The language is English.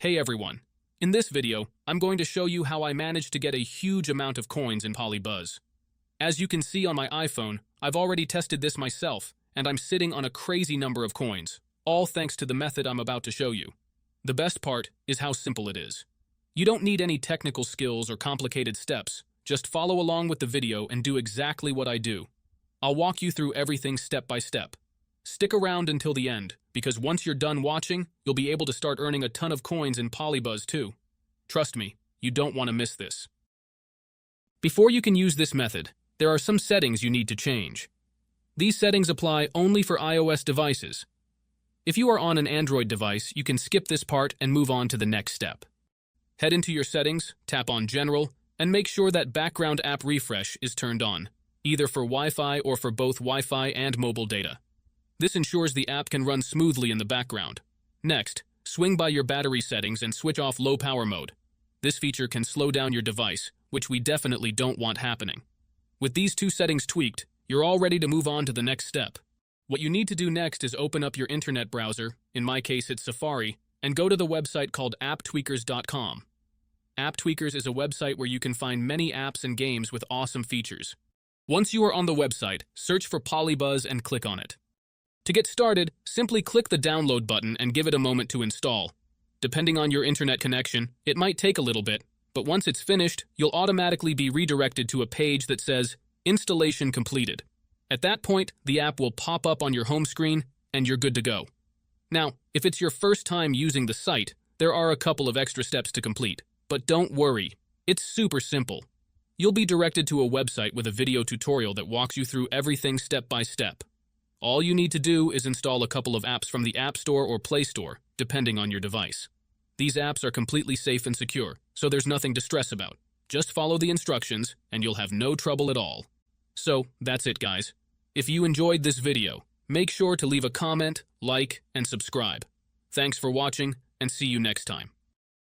Hey everyone. In this video, I'm going to show you how I managed to get a huge amount of coins in PolyBuzz. As you can see on my iPhone, I've already tested this myself, and I'm sitting on a crazy number of coins, all thanks to the method I'm about to show you. The best part is how simple it is. You don't need any technical skills or complicated steps, just follow along with the video and do exactly what I do. I'll walk you through everything step by step. Stick around until the end, because once you're done watching, you'll be able to start earning a ton of coins in PolyBuzz too. Trust me, you don't want to miss this. Before you can use this method, there are some settings you need to change. These settings apply only for iOS devices. If you are on an Android device, you can skip this part and move on to the next step. Head into your settings, tap on General, and make sure that background app refresh is turned on, either for Wi-Fi or for both Wi-Fi and mobile data. This ensures the app can run smoothly in the background. Next, swing by your battery settings and switch off low power mode. This feature can slow down your device, which we definitely don't want happening. With these two settings tweaked, you're all ready to move on to the next step. What you need to do next is open up your internet browser, in my case it's Safari, and go to the website called apptweakers.com. AppTweakers is a website where you can find many apps and games with awesome features. Once you are on the website, search for PolyBuzz and click on it. To get started, simply click the download button and give it a moment to install. Depending on your internet connection, it might take a little bit, but once it's finished, you'll automatically be redirected to a page that says, Installation completed. At that point, the app will pop up on your home screen, and you're good to go. Now, if it's your first time using the site, there are a couple of extra steps to complete. But don't worry, it's super simple. You'll be directed to a website with a video tutorial that walks you through everything step by step. All you need to do is install a couple of apps from the App Store or Play Store, depending on your device. These apps are completely safe and secure, so there's nothing to stress about. Just follow the instructions, and you'll have no trouble at all. So, that's it guys. If you enjoyed this video, make sure to leave a comment, like, and subscribe. Thanks for watching, and see you next time.